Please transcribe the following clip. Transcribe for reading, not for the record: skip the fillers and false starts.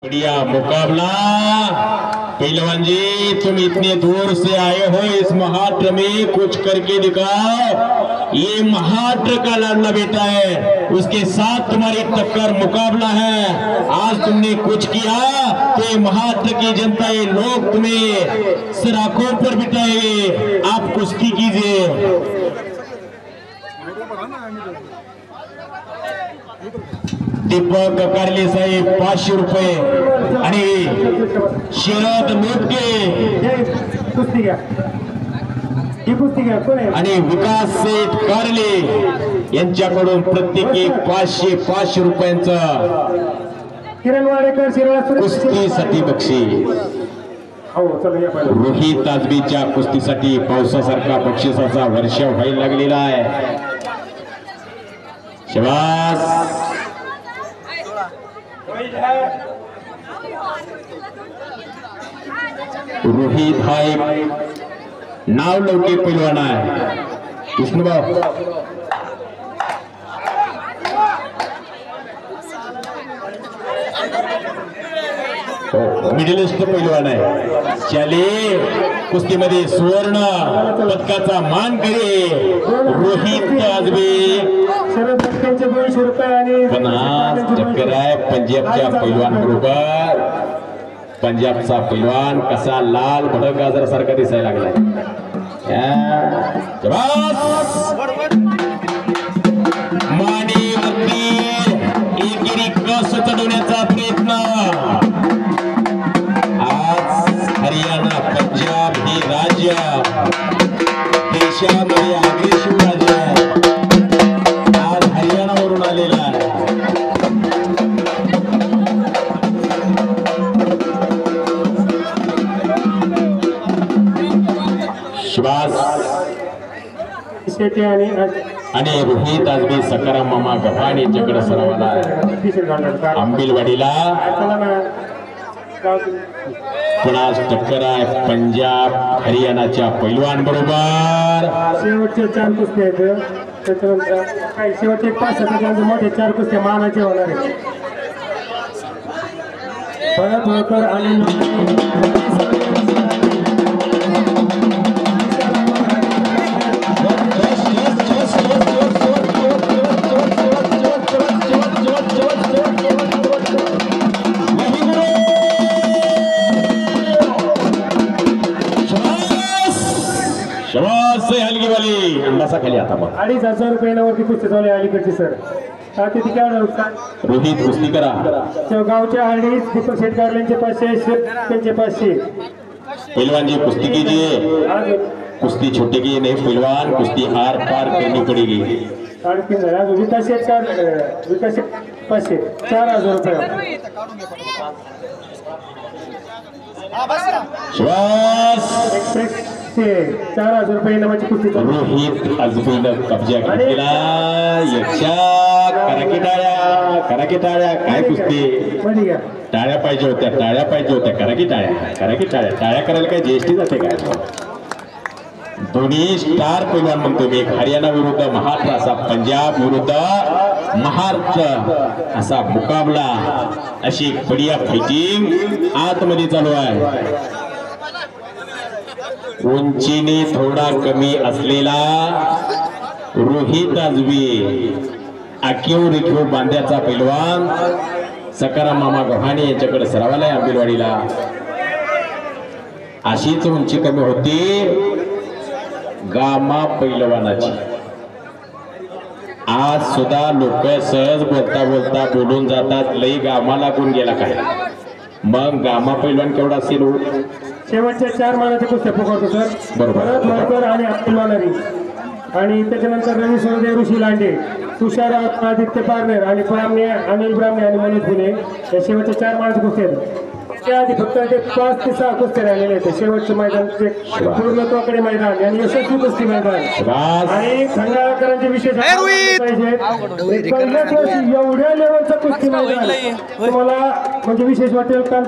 बढ़िया मुकाबला। पहलवान जी तुम इतने दूर से आए हो, इस महाराष्ट्र में कुछ करके दिखाओ। ये महाराष्ट्र का लाडला बेटा है, उसके साथ तुम्हारी टक्कर मुकाबला है। आज तुमने कुछ किया तो ये महाराष्ट्र की जनता, ये लोग तुम्हें सराखों पर बिठाएंगे। आप कुश्ती कीजिए। दीपक कारले साहेब 500 रुपये आणि शरद मोटके आणि विकास सेठ कारले यांच्याकडून प्रत्येकी 500 रुपयांचं कुस्तीसाठी बक्षीस। रोहित आजबीच्या कुस्तीसाठी पावसासारखा बक्षिसाचा वर्षाव व्हायला लागलेला आहे। शाबास। रोहित हा एक नाव लौकिक पैलवान आहे। विष्णुभाऊ मिडलिस्ट पैलवान आहे। चले कुस्तीमध्ये सुवर्ण पदकाचा मान करे रोहित आजबे। 200 रुपये आणि 50 टक्कर आहे पंजाबच्या पैलवान बरोबर। पंजाबचा पैलवान कसा लाल भडक गाजरासारखा दिसायला लागलाय। मानेवरती एकेरी कस चढवण्याचा प्रयत्न। आज हरियाणा पंजाब हे राज्य देशामध्ये अग्रेसिव्ह राज्य आहे। आज हरियाणावरून आलेला आहे। आणि रोहित आजबे सकाराम मामा गव्हाण यांच्याकडे सरावाला आंबिलवाडीला 50 टक्कर आहे पंजाब हरियाणाच्या पैलवान बरोबर। शेवटचे 4 कुस्ती आहेत, त्याच्यानंतर काही शेवटचे 5-7 मोठे 4 कुस्त्या मानाचे होणार आहेत। परत होकर आणि हलगी वाली अंदाजा खाली आता मग 2,500 रुपयावरती कुस्ती चालू आहे अलीकडची सर। तिथे काय नुकसान रोहित कुस्ती करा। गावच्या हळदी दीपक शेठ कारलेंचे 500 त्यांचे 500। पहलवान जी कुश्ती कीजिए, कुश्ती छोटे की नहीं पहलवान, कुश्ती आर पार करनी पड़ेगी। 3,500 विकास शेठ 500 4,000 रुपये। श्वास 4,000 रुपये नामाची कुस्ती चालू। रोहित आजबीनं कब्जा केला। करा की टाळ्या काय कुस्ती टाळ्या पाहिजे होत्या, करा की टाळ्या करायला काय जीएसटी जाते काय? दोन्ही स्टार पैलवान म्हणतो मी, एक हरियाणा विरुद्ध महाराष्ट्र असा, पंजाब विरुद्ध महाराष्ट्र असा मुकाबला। अशी एक बढिया फायटिंग आतमध्ये चालू आहे। उंचीने थोडा कमी असलेला रोहित आजबे आखीव रेखीव बांध्याचा पैलवान सकाराम मामा गव्हाणे यांच्याकडे सरावाला आहे आंबिलवाडीला। अशीच उंची कमी होती गामा पैलवानाची। आज सुद्धा लोक सहज बोलता बोलता बोलून जातात, लई गामा लागून गेला काय? मग गामा पैलवान केवढा असेल? शेवटच्या 4 मानाचे कुस्त्या पकडतो सर बरोबर। मरकर आणि अब्दुल आणि त्याच्यानंतर रवी सोनदे, ऋषी लांडे, तुषार आदित्य पारनेर आणि अनिल ब्राह्मणे आणि मनोज पुणे या शेवटच्या 4 मानाचे कुस्ते आहेत। त्याआधी फक्त 5 ते 6 कुस्ते राहिलेले आहेत। शेवटचे मैदान पूर्णत्वाकडे मैदान आणि यशस्वी कुस्ती मैदान आणि खंडाळकरांचे विशेष पाहिजे। पहिल्याच वर्षी एवढ्या लेवलचं कुस्ती मैदान तुम्हाला म्हणजे विशेष वाटेल। काल